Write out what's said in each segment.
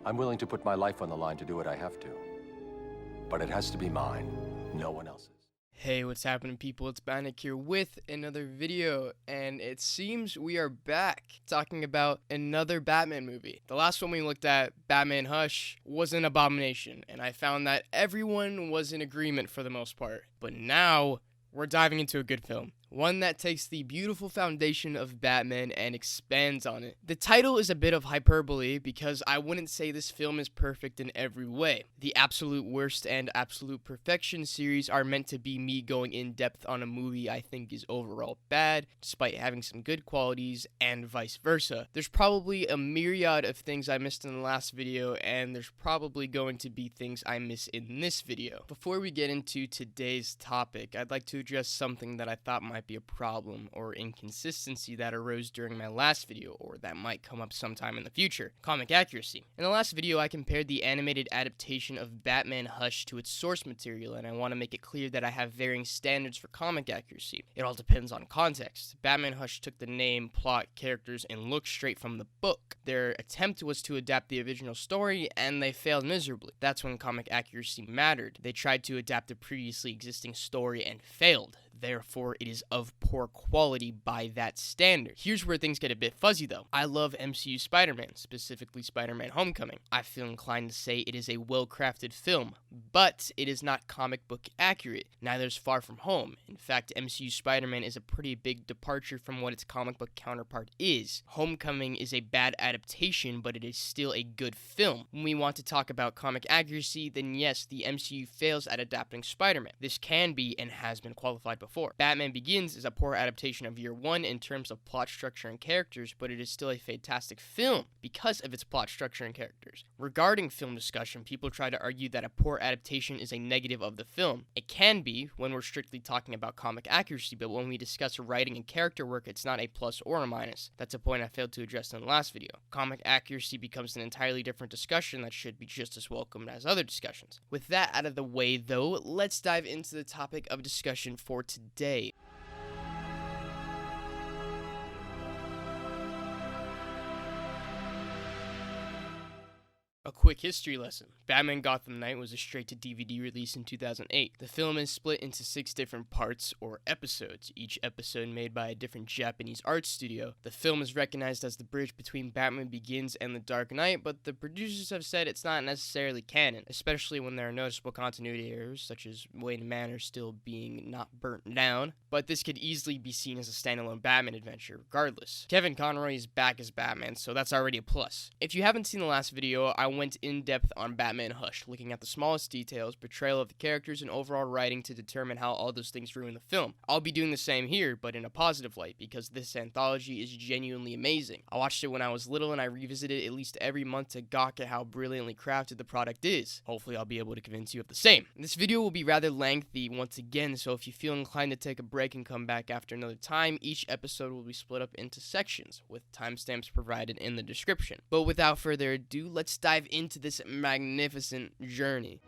I'm willing to put my life on the line to do what I have to. But it has to be mine, no one else's. Hey, what's happening, people? It's Batman here with another video, and it seems we are back talking about another Batman movie. The last one we looked at, Batman Hush, was an abomination, and I found that everyone was in agreement for the most part. But now, we're diving into a good film. One that takes the beautiful foundation of Batman and expands on it. The title is a bit of hyperbole because I wouldn't say this film is perfect in every way. The Absolute Worst and Absolute Perfection series are meant to be me going in depth on a movie I think is overall bad, despite having some good qualities, and vice versa. There's probably a myriad of things I missed in the last video, and there's probably going to be things I miss in this video. Before we get into today's topic, I'd like to address something that I thought might be a problem or inconsistency that arose during my last video, or that might come up sometime in the future. Comic accuracy. In the last video, I compared the animated adaptation of Batman Hush to its source material, and I want to make it clear that I have varying standards for comic accuracy. It all depends on context. Batman Hush took the name, plot, characters, and look straight from the book. Their attempt was to adapt the original story, and they failed miserably. That's when comic accuracy mattered. They tried to adapt a previously existing story and failed. Therefore, it is of poor quality by that standard. Here's where things get a bit fuzzy though. I love MCU Spider-Man, specifically Spider-Man Homecoming. I feel inclined to say it is a well-crafted film, but it is not comic book accurate. Neither is Far From Home. In fact, MCU Spider-Man is a pretty big departure from what its comic book counterpart is. Homecoming is a bad adaptation, but it is still a good film. When we want to talk about comic accuracy, then yes, the MCU fails at adapting Spider-Man. This can be and has been qualified before. Batman Begins is a poor adaptation of Year One in terms of plot structure and characters, but it is still a fantastic film because of its plot structure and characters. Regarding film discussion, people try to argue that a poor adaptation is a negative of the film. It can be when we're strictly talking about comic accuracy, but when we discuss writing and character work, it's not a plus or a minus. That's a point I failed to address in the last video. Comic accuracy becomes an entirely different discussion that should be just as welcomed as other discussions. With that out of the way though, let's dive into the topic of discussion for today. A quick history lesson. Batman Gotham Knight was a straight-to-DVD release in 2008. The film is split into 6 different parts, or episodes, each episode made by a different Japanese art studio. The film is recognized as the bridge between Batman Begins and The Dark Knight, but the producers have said it's not necessarily canon, especially when there are noticeable continuity errors, such as Wayne Manor still being not burnt down, but this could easily be seen as a standalone Batman adventure, regardless. Kevin Conroy is back as Batman, so that's already a plus. If you haven't seen the last video, I went in depth on Batman Hush, looking at the smallest details, portrayal of the characters, and overall writing to determine how all those things ruin the film. I'll be doing the same here, but in a positive light, because this anthology is genuinely amazing. I watched it when I was little, and I revisit it at least every month to gawk at how brilliantly crafted the product is. Hopefully I'll be able to convince you of the same. This video will be rather lengthy once again, so if you feel inclined to take a break and come back after another time, each episode will be split up into sections, with timestamps provided in the description. But without further ado, let's dive into this magnificent journey.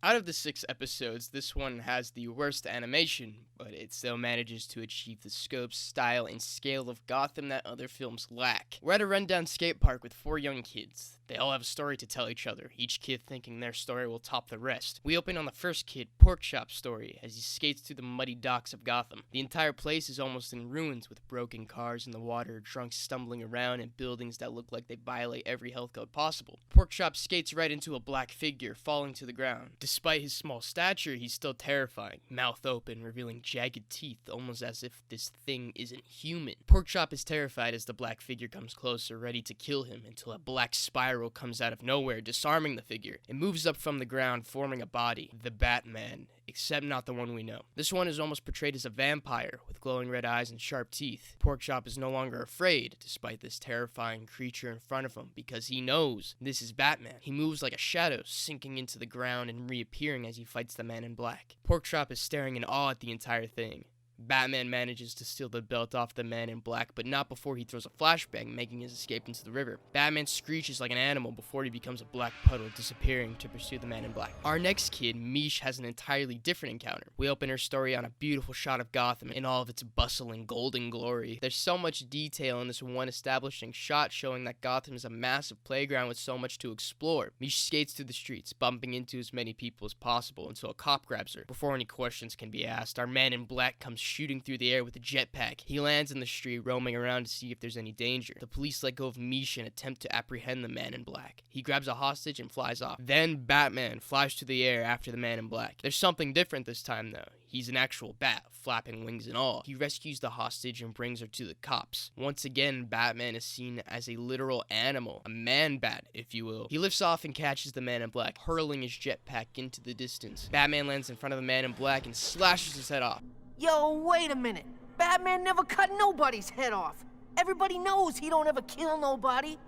Out of the 6 episodes, this one has the worst animation, but it still manages to achieve the scope, style, and scale of Gotham that other films lack. We're at a rundown skate park with 4 young kids. They all have a story to tell each other, each kid thinking their story will top the rest. We open on the first kid, Porkchop's story, as he skates through the muddy docks of Gotham. The entire place is almost in ruins, with broken cars in the water, drunks stumbling around, and buildings that look like they violate every health code possible. Porkchop skates right into a black figure, falling to the ground. Despite his small stature, he's still terrifying, mouth open, revealing jagged teeth, almost as if this thing isn't human. Porkchop is terrified as the black figure comes closer, ready to kill him, until a black spiral comes out of nowhere, disarming the figure. It moves up from the ground, forming a body, the Batman, except not the one we know. This one is almost portrayed as a vampire, with glowing red eyes and sharp teeth. Porkchop is no longer afraid, despite this terrifying creature in front of him, because he knows this is Batman. He moves like a shadow, sinking into the ground and reappearing as he fights the man in black. Porkchop is staring in awe at the entire thing. Batman manages to steal the belt off the Man in Black, but not before he throws a flashbang, making his escape into the river. Batman screeches like an animal before he becomes a black puddle, disappearing to pursue the Man in Black. Our next kid, Mish, has an entirely different encounter. We open her story on a beautiful shot of Gotham in all of its bustle and golden glory. There's so much detail in this one establishing shot, showing that Gotham is a massive playground with so much to explore. Mish skates through the streets, bumping into as many people as possible until a cop grabs her. Before any questions can be asked, our Man in Black comes shooting through the air with a jetpack. He lands in the street, roaming around to see if there's any danger. The police let go of Mish and attempt to apprehend the Man in Black. He grabs a hostage and flies off. Then Batman flies through the air after the Man in Black. There's something different this time though. He's an actual bat, flapping wings and all. He rescues the hostage and brings her to the cops. Once again, Batman is seen as a literal animal, a man bat, if you will. He lifts off and catches the Man in Black, hurling his jetpack into the distance. Batman lands in front of the Man in Black and slashes his head off. Yo, wait a minute. Batman never cut nobody's head off. Everybody knows he don't ever kill nobody.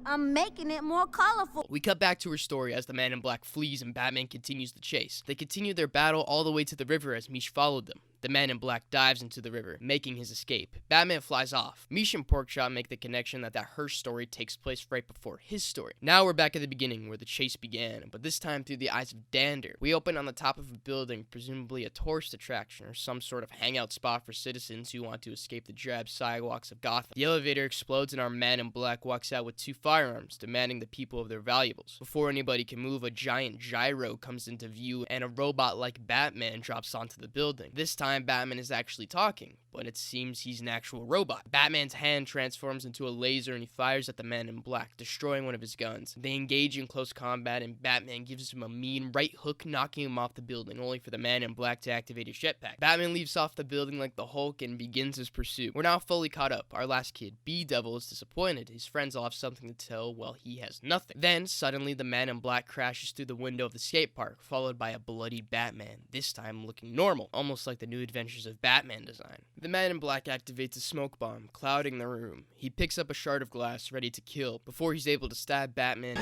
I'm making it more colorful. We cut back to her story as the Man in Black flees and Batman continues the chase. They continue their battle all the way to the river as Mish followed them. The Man in Black dives into the river, making his escape. Batman flies off. Mish and Porkchop make the connection that her story takes place right before his story. Now we're back at the beginning where the chase began, but this time through the eyes of Dander. We open on the top of a building, presumably a tourist attraction or some sort of hangout spot for citizens who want to escape the drab sidewalks of Gotham. The elevator explodes and our Man in Black walks out with 2 firearms, demanding the people of their valuables. Before anybody can move, a giant gyro comes into view and a robot like Batman drops onto the building. This time Batman is actually talking, but it seems he's an actual robot. Batman's hand transforms into a laser and he fires at the Man in Black, destroying one of his guns. They engage in close combat and Batman gives him a mean right hook, knocking him off the building, only for the Man in Black to activate his jetpack. Batman leaps off the building like the Hulk and begins his pursuit. We're now fully caught up. Our last kid, B-Devil, is disappointed. His friends all have something to tell while he has nothing. Then, suddenly, the Man in Black crashes through the window of the skate park, followed by a bloodied Batman, this time looking normal, almost like the New Adventures of Batman design. The Man in Black activates a smoke bomb, clouding the room. He picks up a shard of glass, ready to kill, before he's able to stab Batman.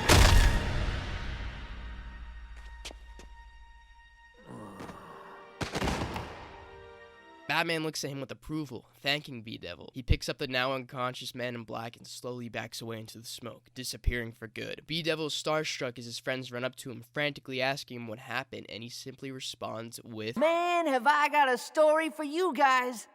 Batman looks at him with approval, thanking B-Devil. He picks up the now unconscious Man in Black and slowly backs away into the smoke, disappearing for good. B-Devil is starstruck as his friends run up to him, frantically asking him what happened, and he simply responds with, Man, have I got a story for you guys.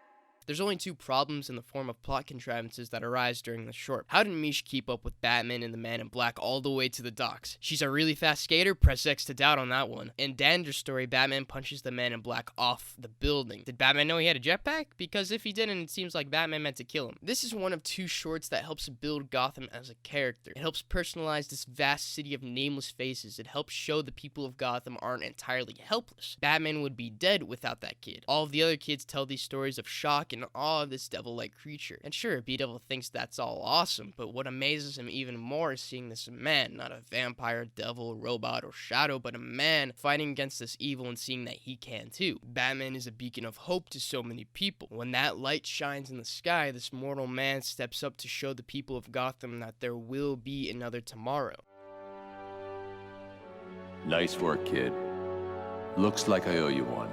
There's only 2 problems in the form of plot contrivances that arise during the short. How did Mish keep up with Batman and the Man in Black all the way to the docks? She's a really fast skater? Press X to doubt on that one. In Dander's story, Batman punches the Man in Black off the building. Did Batman know he had a jetpack? Because if he didn't, it seems like Batman meant to kill him. This is one of 2 shorts that helps build Gotham as a character. It helps personalize this vast city of nameless faces. It helps show the people of Gotham aren't entirely helpless. Batman would be dead without that kid. All of the other kids tell these stories of shock and awe of this devil-like creature. And sure, B-Devil thinks that's all awesome, but what amazes him even more is seeing this man, not a vampire, devil, robot, or shadow, but a man fighting against this evil and seeing that he can too. Batman is a beacon of hope to so many people. When that light shines in the sky, this mortal man steps up to show the people of Gotham that there will be another tomorrow. Nice work, kid. Looks like I owe you one.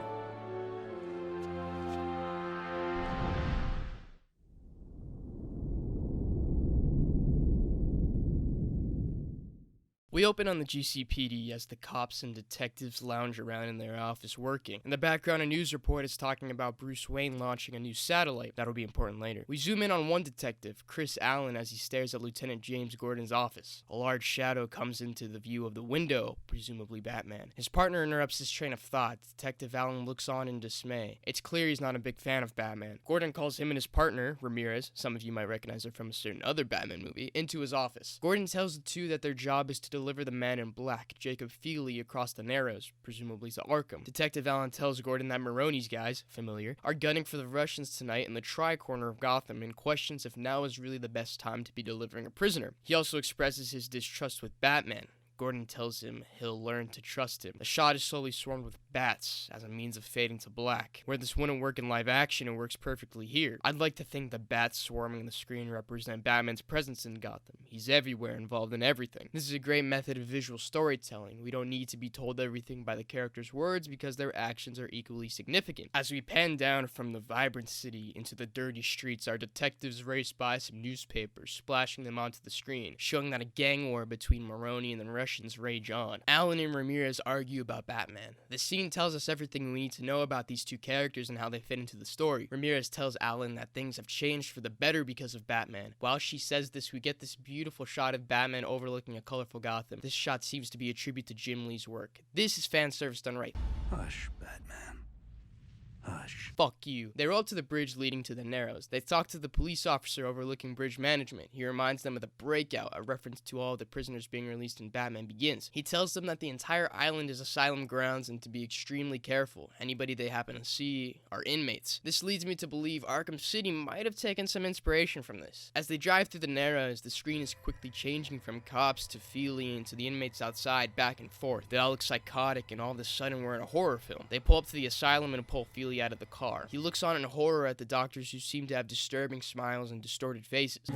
We open on the GCPD as the cops and detectives lounge around in their office working. In the background, a news report is talking about Bruce Wayne launching a new satellite. That'll be important later. We zoom in on one detective, Chris Allen, as he stares at Lieutenant James Gordon's office. A large shadow comes into the view of the window, presumably Batman. His partner interrupts his train of thought. Detective Allen looks on in dismay. It's clear he's not a big fan of Batman. Gordon calls him and his partner, Ramirez, some of you might recognize her from a certain other Batman movie, into his office. Gordon tells the 2 that their job is to deliver the Man in Black, Jacob Feely, across the Narrows, presumably to Arkham. Detective Allen tells Gordon that Maroni's guys, familiar, are gunning for the Russians tonight in the tri-corner of Gotham and questions if now is really the best time to be delivering a prisoner. He also expresses his distrust with Batman. Gordon tells him he'll learn to trust him. The shot is slowly swarmed with bats as a means of fading to black. Where this wouldn't work in live action, it works perfectly here. I'd like to think the bats swarming the screen represent Batman's presence in Gotham. He's everywhere, involved in everything. This is a great method of visual storytelling. We don't need to be told everything by the characters' words because their actions are equally significant. As we pan down from the vibrant city into the dirty streets, our detectives race by some newspapers, splashing them onto the screen, showing that a gang war between Maroni and the Russians rage on. Alan and Ramirez argue about Batman. The scene tells us everything we need to know about these two characters and how they fit into the story. Ramirez tells Alan that things have changed for the better because of Batman. While she says this, we get this beautiful shot of Batman overlooking a colorful Gotham. This shot seems to be a tribute to Jim Lee's work. This is fan service done right. Hush, Batman. Hush. Fuck you. They roll up to the bridge leading to the Narrows. They talk to the police officer overlooking bridge management. He reminds them of the breakout, a reference to all of the prisoners being released in Batman Begins. He tells them that the entire island is asylum grounds and to be extremely careful. Anybody they happen to see are inmates. This leads me to believe Arkham City might have taken some inspiration from this. As they drive through the Narrows, the screen is quickly changing from cops to Feely and to the inmates outside, back and forth. They all look psychotic, and all of a sudden we're in a horror film. They pull up to the asylum and pull Feely out of the car. He looks on in horror at the doctors, who seem to have disturbing smiles and distorted faces.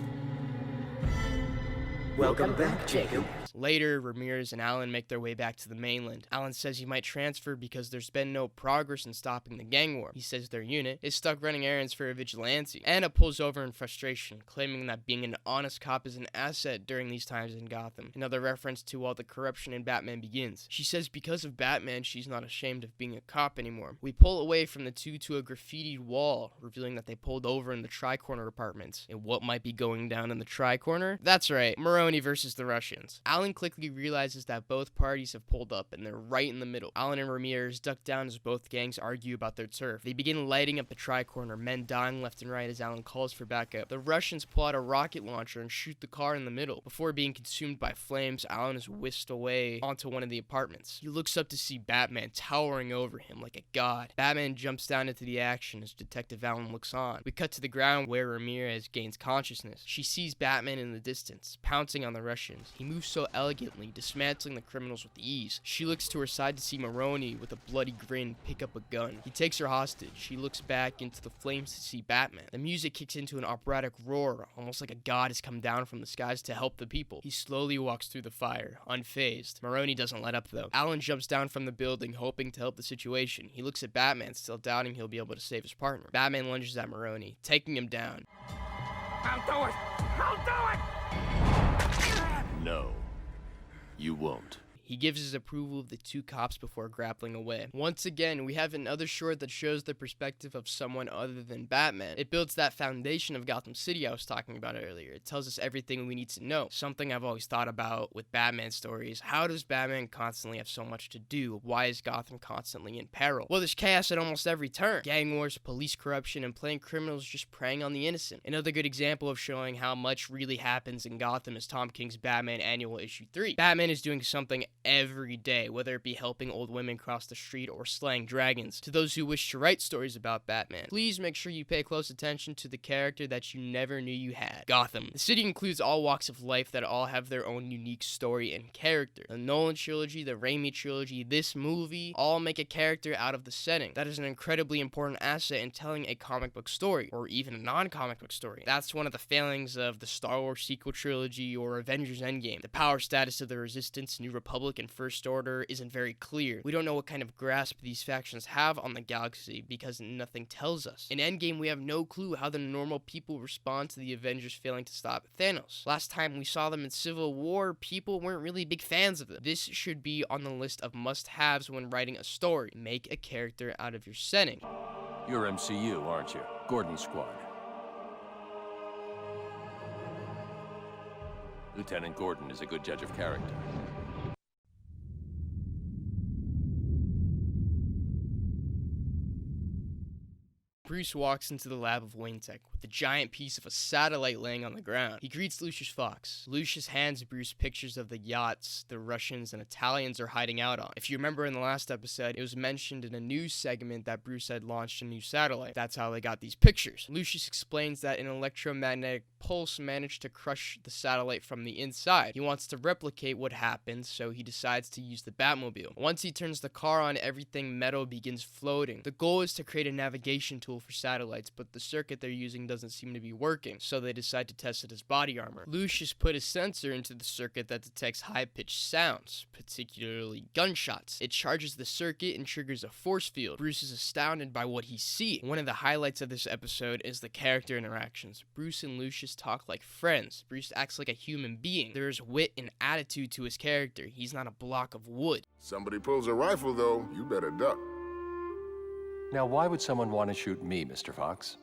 Welcome back, Jacob. Later, Ramirez and Alan make their way back to the mainland. Alan says he might transfer because there's been no progress in stopping the gang war. He says their unit is stuck running errands for a vigilante. Anna pulls over in frustration, claiming that being an honest cop is an asset during these times in Gotham. Another reference to all the corruption in Batman Begins. She says because of Batman, she's not ashamed of being a cop anymore. We pull away from the two to a graffitied wall, revealing that they pulled over in the Tri-Corner apartments. And what might be going down in the Tri-Corner? That's right, Maroni versus the Russians. Alan quickly realizes that both parties have pulled up and they're right in the middle. Alan and Ramirez duck down as both gangs argue about their turf. They begin lighting up the Tri-Corner, men dying left and right as Alan calls for backup. The Russians pull out a rocket launcher and shoot the car in the middle. Before being consumed by flames, Alan is whisked away onto one of the apartments. He looks up to see Batman towering over him like a god. Batman jumps down into the action as Detective Alan looks on. We cut to the ground where Ramirez gains consciousness. She sees Batman in the distance, pouncing on the Russians. He moves so elegantly, dismantling the criminals with ease. She looks to her side to see Maroni with a bloody grin pick up a gun. He takes her hostage. She looks back into the flames to see Batman. The music kicks into an operatic roar, almost like a god has come down from the skies to help the people. He slowly walks through the fire, unfazed. Maroni doesn't let up though. Alan jumps down from the building, hoping to help the situation. He looks at Batman, still doubting he'll be able to save his partner. Batman lunges at Maroni, taking him down. I'll do it! I'll do it! No, you won't. He gives his approval of the two cops before grappling away. Once again, we have another short that shows the perspective of someone other than Batman. It builds that foundation of Gotham City I was talking about earlier. It tells us everything we need to know. Something I've always thought about with Batman stories. How does Batman constantly have so much to do? Why is Gotham constantly in peril? Well, there's chaos at almost every turn. Gang wars, police corruption, and playing criminals just preying on the innocent. Another good example of showing how much really happens in Gotham is Tom King's Batman Annual Issue 3. Batman is doing something every day, whether it be helping old women cross the street or slaying dragons. To those who wish to write stories about Batman, please make sure you pay close attention to the character that you never knew you had, Gotham. The city includes all walks of life that all have their own unique story and character. The Nolan trilogy, the Raimi trilogy, this movie, all make a character out of the setting. That is an incredibly important asset in telling a comic book story, or even a non-comic book story. That's one of the failings of the Star Wars sequel trilogy or Avengers Endgame. The power status of the Resistance, New Republic, and First Order isn't very clear. We don't know what kind of grasp these factions have on the galaxy because nothing tells us. In Endgame, we have no clue how the normal people respond to the Avengers failing to stop Thanos. Last time we saw them in Civil War, people weren't really big fans of them. This should be on the list of must-haves when writing a story. Make a character out of your setting. You're MCU, aren't you? Gordon Squad. Lieutenant Gordon is a good judge of character. Bruce walks into the lab of Wayne Tech with a giant piece of a satellite laying on the ground. He greets Lucius Fox. Lucius hands Bruce pictures of the yachts the Russians and Italians are hiding out on. If you remember in the last episode, it was mentioned in a news segment that Bruce had launched a new satellite. That's how they got these pictures. Lucius explains that an electromagnetic pulse managed to crush the satellite from the inside. He wants to replicate what happened, so he decides to use the Batmobile. Once he turns the car on, everything metal begins floating. The goal is to create a navigation tool for satellites, but the circuit they're using doesn't seem to be working, so they decide to test it as body armor. Lucius put a sensor into the circuit that detects high-pitched sounds, particularly gunshots. It charges the circuit and triggers a force field. Bruce is astounded by what he sees. One of the highlights of this episode is the character interactions. Bruce and Lucius talk like friends. Bruce acts like a human being. There is wit and attitude to his character. He's not a block of wood. Somebody pulls a rifle, though, you better duck. Now, why would someone want to shoot me, Mr. Fox?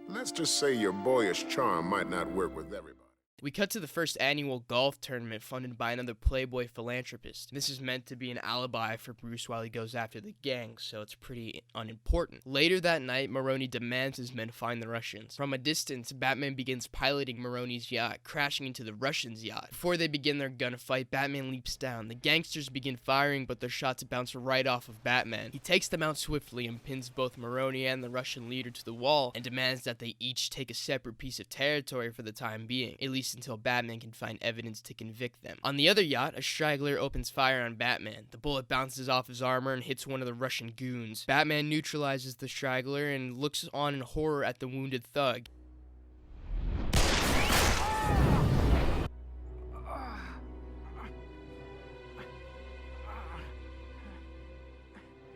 Let's just say your boyish charm might not work with everybody. We cut to the first annual golf tournament funded by another Playboy philanthropist. This is meant to be an alibi for Bruce while he goes after the gang, so it's pretty unimportant. Later that night, Maroni demands his men find the Russians. From a distance, Batman begins piloting Maroni's yacht, crashing into the Russians' yacht. Before they begin their gunfight, Batman leaps down. The gangsters begin firing, but their shots bounce right off of Batman. He takes them out swiftly and pins both Maroni and the Russian leader to the wall, and demands that they each take a separate piece of territory for the time being, at least until Batman can find evidence to convict them. On the other yacht, a straggler opens fire on Batman. The bullet bounces off his armor and hits one of the Russian goons. Batman neutralizes the straggler and looks on in horror at the wounded thug.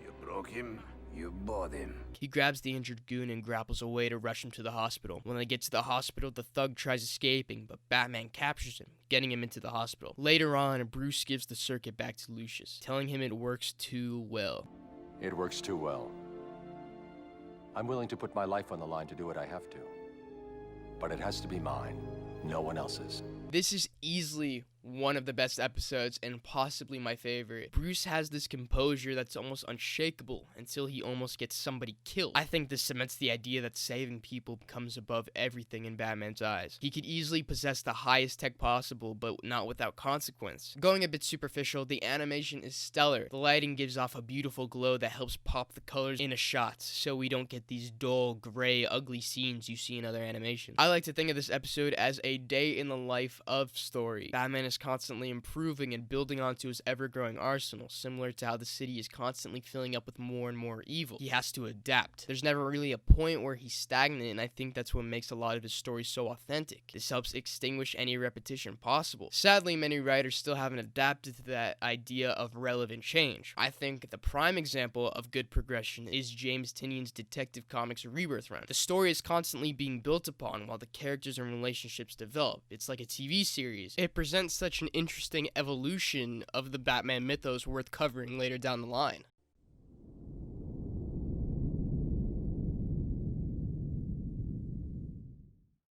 You broke him, you bought him. He grabs the injured goon and grapples away to rush him to the hospital. When they get to the hospital, the thug tries escaping, but Batman captures him, getting him into the hospital. Later on, Bruce gives the circuit back to Lucius, telling him it works too well. It works too well. I'm willing to put my life on the line to do what I have to. But it has to be mine, no one else's. This is easily one of the best episodes and possibly my favorite. Bruce has this composure that's almost unshakable until he almost gets somebody killed. I think this cements the idea that saving people comes above everything in Batman's eyes. He could easily possess the highest tech possible, but not without consequence. Going a bit superficial, the animation is stellar. The lighting gives off a beautiful glow that helps pop the colors in a shot, so we don't get these dull, gray, ugly scenes you see in other animations. I like to think of this episode as a day in the life of story. Batman is constantly improving and building onto his ever-growing arsenal, similar to how the city is constantly filling up with more and more evil. He has to adapt. There's never really a point where he's stagnant, and I think that's what makes a lot of his stories so authentic. This helps extinguish any repetition possible. Sadly, many writers still haven't adapted to that idea of relevant change. I think the prime example of good progression is James Tynion's Detective Comics Rebirth run. The story is constantly being built upon while the characters and relationships develop. It's like a TV series. It presents such an interesting evolution of the Batman mythos worth covering later down the line.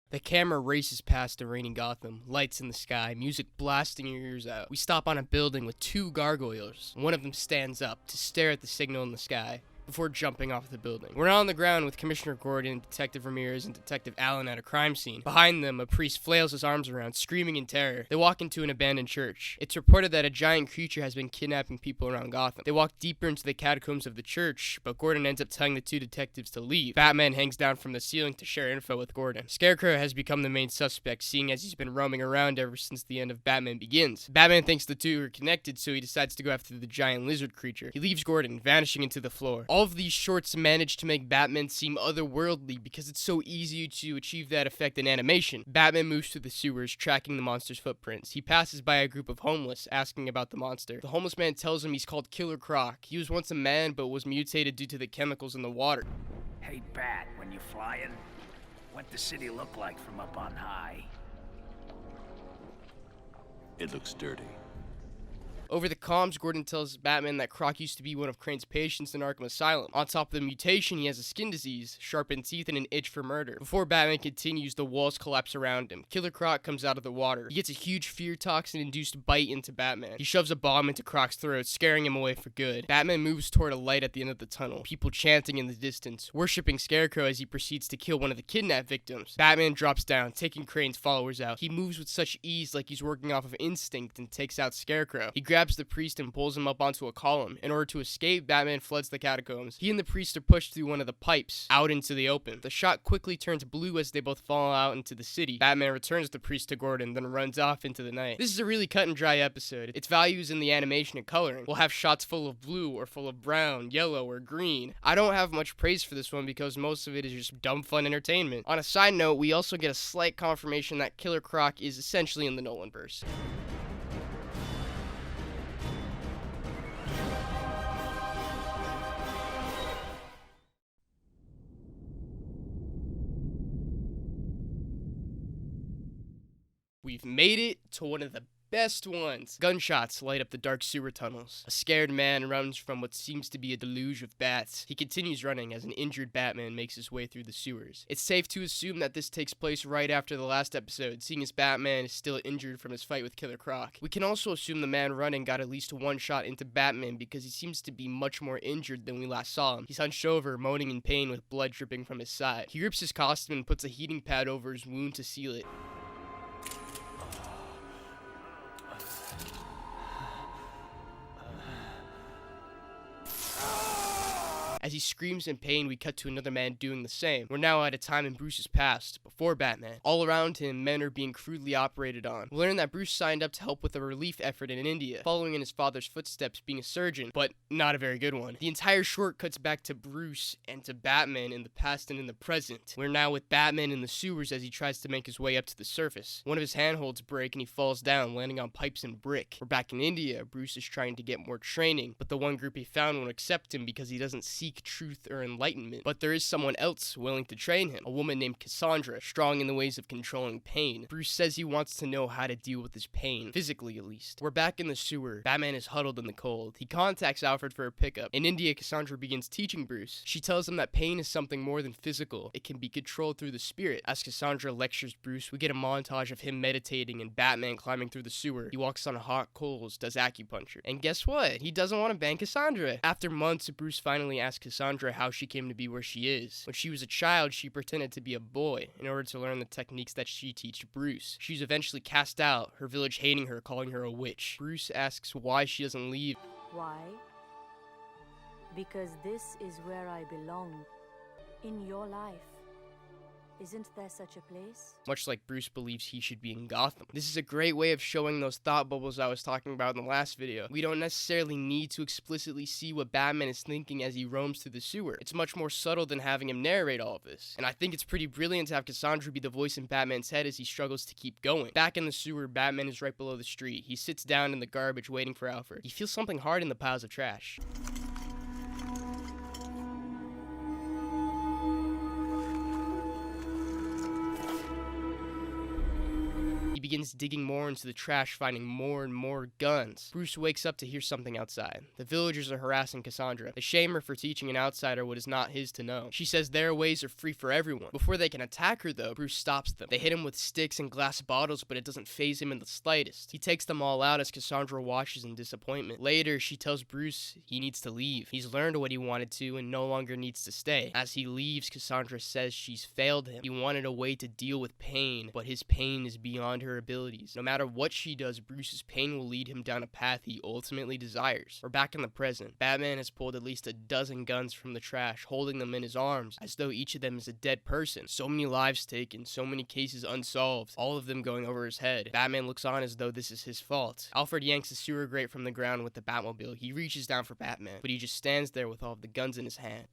The camera races past the raining Gotham, lights in the sky, music blasting your ears out. We stop on a building with two gargoyles. One of them stands up to stare at the signal in the sky before jumping off the building. We're on the ground with Commissioner Gordon, Detective Ramirez, and Detective Allen at a crime scene. Behind them, a priest flails his arms around, screaming in terror. They walk into an abandoned church. It's reported that a giant creature has been kidnapping people around Gotham. They walk deeper into the catacombs of the church, but Gordon ends up telling the two detectives to leave. Batman hangs down from the ceiling to share info with Gordon. Scarecrow has become the main suspect, seeing as he's been roaming around ever since the end of Batman Begins. Batman thinks the two are connected, so he decides to go after the giant lizard creature. He leaves Gordon, vanishing into the floor. All of these shorts manage to make Batman seem otherworldly because it's so easy to achieve that effect in animation. Batman moves through the sewers, tracking the monster's footprints. He passes by a group of homeless, asking about the monster. The homeless man tells him he's called Killer Croc. He was once a man, but was mutated due to the chemicals in the water. Hey, Bat, when you're flying, what the city look like from up on high? It looks dirty. Over the comms, Gordon tells Batman that Croc used to be one of Crane's patients in Arkham Asylum. On top of the mutation, he has a skin disease, sharpened teeth, and an itch for murder. Before Batman continues, the walls collapse around him. Killer Croc comes out of the water. He gets a huge fear toxin-induced bite into Batman. He shoves a bomb into Croc's throat, scaring him away for good. Batman moves toward a light at the end of the tunnel, people chanting in the distance, worshipping Scarecrow as he proceeds to kill one of the kidnapped victims. Batman drops down, taking Crane's followers out. He moves with such ease like he's working off of instinct and takes out Scarecrow. He grabs the priest and pulls him up onto a column. In order to escape, Batman floods the catacombs. He and the priest are pushed through one of the pipes, out into the open. The shot quickly turns blue as they both fall out into the city. Batman returns the priest to Gordon, then runs off into the night. This is a really cut and dry episode. Its value is in the animation and coloring. We'll have shots full of blue or full of brown, yellow, or green. I don't have much praise for this one because most of it is just dumb fun entertainment. On a side note, we also get a slight confirmation that Killer Croc is essentially in the Nolanverse. We've made it to one of the best ones. Gunshots light up the dark sewer tunnels. A scared man runs from what seems to be a deluge of bats. He continues running as an injured Batman makes his way through the sewers. It's safe to assume that this takes place right after the last episode, seeing as Batman is still injured from his fight with Killer Croc. We can also assume the man running got at least one shot into Batman because he seems to be much more injured than we last saw him. He's hunched over, moaning in pain with blood dripping from his side. He rips his costume and puts a heating pad over his wound to seal it. As he screams in pain, we cut to another man doing the same. We're now at a time in Bruce's past, before Batman. All around him, men are being crudely operated on. We learn that Bruce signed up to help with a relief effort in India, following in his father's footsteps, being a surgeon, but not a very good one. The entire short cuts back to Bruce and to Batman in the past and in the present. We're now with Batman in the sewers as he tries to make his way up to the surface. One of his handholds break and he falls down, landing on pipes and brick. We're back in India. Bruce is trying to get more training, but the one group he found won't accept him because he doesn't seek truth or enlightenment. But there is someone else willing to train him, a woman named Cassandra, strong in the ways of controlling pain. Bruce says he wants to know how to deal with his pain, physically at least. We're back in the sewer. Batman is huddled in the cold. He contacts Alfred for a pickup. In India, Cassandra begins teaching Bruce. She tells him that pain is something more than physical. It can be controlled through the spirit. As Cassandra lectures Bruce, we get a montage of him meditating and Batman climbing through the sewer. He walks on hot coals, does acupuncture. And guess what? He doesn't want to bang Cassandra. After months, Bruce finally asks Cassandra how she came to be where she is. When she was a child, she pretended to be a boy in order to learn the techniques that she teaches Bruce. She's eventually cast out, her village hating her, calling her a witch. Bruce asks why she doesn't leave. Why? Because this is where I belong. In your life. Isn't there such a place? Much like Bruce believes he should be in Gotham. This is a great way of showing those thought bubbles I was talking about in the last video. We don't necessarily need to explicitly see what Batman is thinking as he roams through the sewer. It's much more subtle than having him narrate all of this. And I think it's pretty brilliant to have Cassandra be the voice in Batman's head as he struggles to keep going. Back in the sewer, Batman is right below the street. He sits down in the garbage waiting for Alfred. He feels something hard in the piles of trash. Begins digging more into the trash, finding more and more guns. Bruce wakes up to hear something outside. The villagers are harassing Cassandra. They shame her for teaching an outsider what is not his to know. She says their ways are free for everyone. Before they can attack her though, Bruce stops them. They hit him with sticks and glass bottles, but it doesn't faze him in the slightest. He takes them all out as Cassandra watches in disappointment. Later, she tells Bruce he needs to leave. He's learned what he wanted to and no longer needs to stay. As he leaves, Cassandra says she's failed him. He wanted a way to deal with pain, but his pain is beyond her abilities. No matter what she does, Bruce's pain will lead him down a path he ultimately desires. We're back in the present. Batman has pulled at least a dozen guns from the trash, holding them in his arms, as though each of them is a dead person. So many lives taken, so many cases unsolved, all of them going over his head. Batman looks on as though this is his fault. Alfred yanks the sewer grate from the ground with the Batmobile. He reaches down for Batman, but he just stands there with all of the guns in his hand.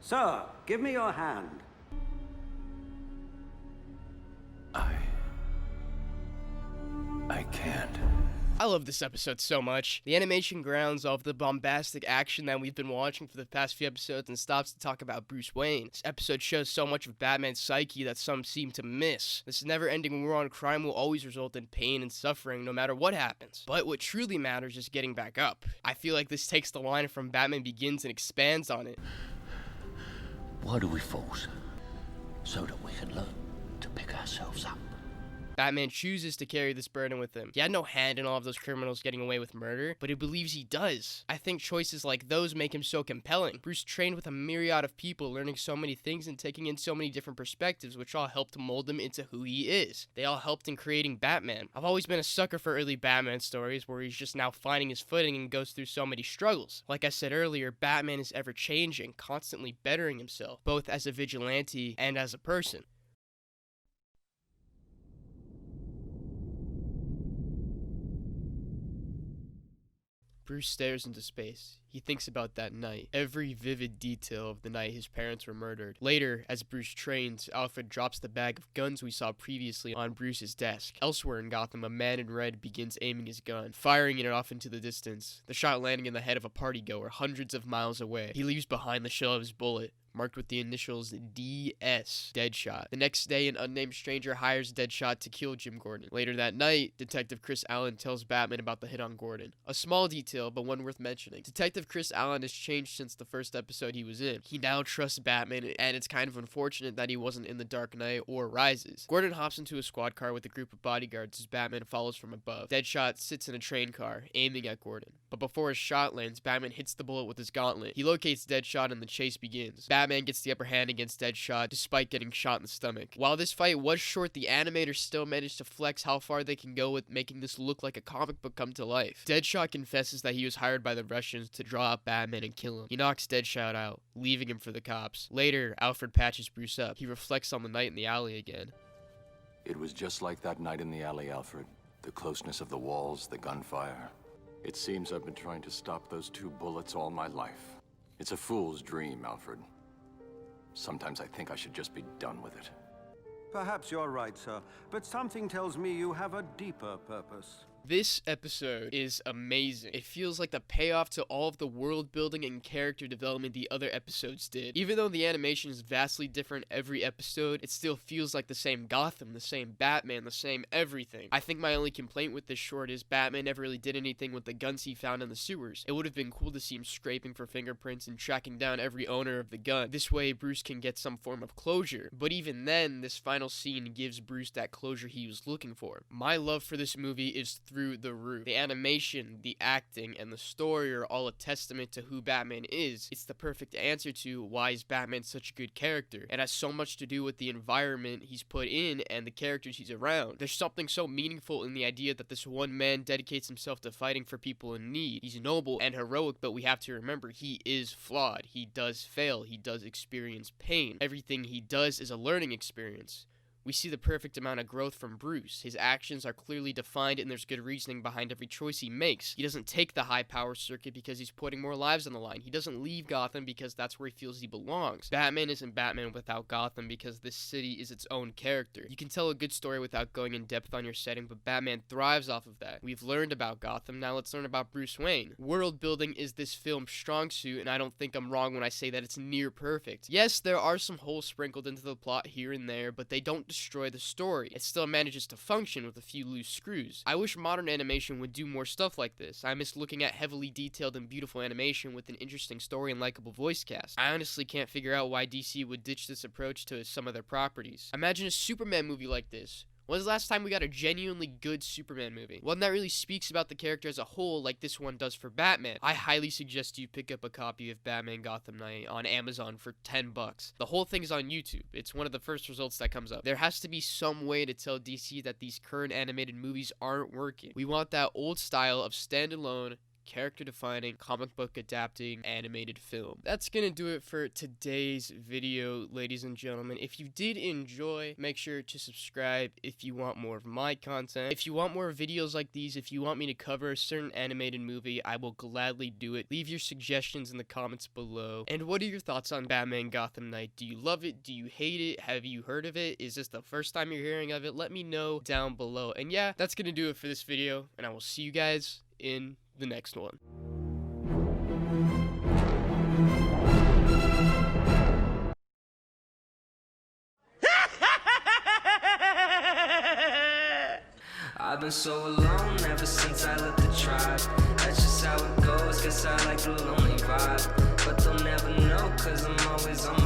Sir, give me your hand. I can't. I love this episode so much. The animation grounds off the bombastic action that we've been watching for the past few episodes and stops to talk about Bruce Wayne. This episode shows so much of Batman's psyche that some seem to miss. This never-ending war on crime will always result in pain and suffering no matter what happens. But what truly matters is getting back up. I feel like this takes the line from Batman Begins and expands on it. Why do we fall, sir? So that we can learn to pick ourselves up. Batman chooses to carry this burden with him. He had no hand in all of those criminals getting away with murder, but he believes he does. I think choices like those make him so compelling. Bruce trained with a myriad of people, learning so many things and taking in so many different perspectives, which all helped to mold him into who he is. They all helped in creating Batman. I've always been a sucker for early Batman stories where he's just now finding his footing and goes through so many struggles. Like I said earlier, Batman is ever changing, constantly bettering himself, both as a vigilante and as a person. Bruce stares into space. He thinks about that night, every vivid detail of the night his parents were murdered. Later, as Bruce trains, Alfred drops the bag of guns we saw previously on Bruce's desk. Elsewhere in Gotham, a man in red begins aiming his gun, firing it off into the distance, the shot landing in the head of a partygoer hundreds of miles away. He leaves behind the shell of his bullet, marked with the initials DS, Deadshot. The next day, an unnamed stranger hires Deadshot to kill Jim Gordon. Later that night, Detective Chris Allen tells Batman about the hit on Gordon. A small detail, but one worth mentioning. Detective Chris Allen has changed since the first episode he was in. He now trusts Batman, and it's kind of unfortunate that he wasn't in The Dark Knight or Rises. Gordon hops into a squad car with a group of bodyguards as Batman follows from above. Deadshot sits in a train car, aiming at Gordon. But before his shot lands, Batman hits the bullet with his gauntlet. He locates Deadshot and the chase begins. Batman gets the upper hand against Deadshot despite getting shot in the stomach. While this fight was short, the animators still managed to flex how far they can go with making this look like a comic book come to life. Deadshot confesses that he was hired by the Russians to draw out Batman and kill him. He knocks Deadshot out, leaving him for the cops. Later, Alfred patches Bruce up. He reflects on the night in the alley again. It was just like that night in the alley, Alfred. The closeness of the walls, the gunfire. It seems I've been trying to stop those two bullets all my life. It's a fool's dream, Alfred. Sometimes I think I should just be done with it. Perhaps you're right, sir, but something tells me you have a deeper purpose. This episode is amazing. It feels like the payoff to all of the world building and character development the other episodes did. Even though the animation is vastly different every episode, it still feels like the same Gotham, the same Batman, the same everything. I think my only complaint with this short is Batman never really did anything with the guns he found in the sewers. It would have been cool to see him scraping for fingerprints and tracking down every owner of the gun. This way, Bruce can get some form of closure. But even then, this final scene gives Bruce that closure he was looking for. My love for this movie is through the roof. The animation, the acting, and the story are all a testament to who Batman is. It's the perfect answer to why is Batman such a good character. It has so much to do with the environment he's put in and the characters he's around. There's something so meaningful in the idea that this one man dedicates himself to fighting for people in need. He's noble and heroic, but we have to remember he is flawed. He does fail. He does experience pain. Everything he does is a learning experience. We see the perfect amount of growth from Bruce. His actions are clearly defined and there's good reasoning behind every choice he makes. He doesn't take the high power circuit because he's putting more lives on the line. He doesn't leave Gotham because that's where he feels he belongs. Batman isn't Batman without Gotham because this city is its own character. You can tell a good story without going in depth on your setting, but Batman thrives off of that. We've learned about Gotham, now let's learn about Bruce Wayne. World building is this film's strong suit, and I don't think I'm wrong when I say that it's near perfect. Yes, there are some holes sprinkled into the plot here and there, but they don't destroy the story. It still manages to function with a few loose screws. I wish modern animation would do more stuff like this. I miss looking at heavily detailed and beautiful animation with an interesting story and likable voice cast. I honestly can't figure out why DC would ditch this approach to some of their properties. Imagine a Superman movie like this. When was the last time we got a genuinely good Superman movie? One that really speaks about the character as a whole like this one does for Batman. I highly suggest you pick up a copy of Batman Gotham Knight on Amazon for $10. The whole thing is on YouTube. It's one of the first results that comes up. There has to be some way to tell DC that these current animated movies aren't working. We want that old style of standalone, character-defining, comic book adapting animated film. That's gonna do it for today's video, ladies and gentlemen. If you did enjoy, make sure to subscribe if you want more of my content. If you want more videos like these, if you want me to cover a certain animated movie, I will gladly do it. Leave your suggestions in the comments below. And what are your thoughts on Batman Gotham Knight? Do you love it? Do you hate it? Have you heard of it? Is this the first time you're hearing of it? Let me know down below. And yeah, that's gonna do it for this video, and I will see you guys in the next one. I've been so alone ever since I left the tribe. That's just how it goes, guess I like the lonely vibe. But they'll never know, cause I'm always on my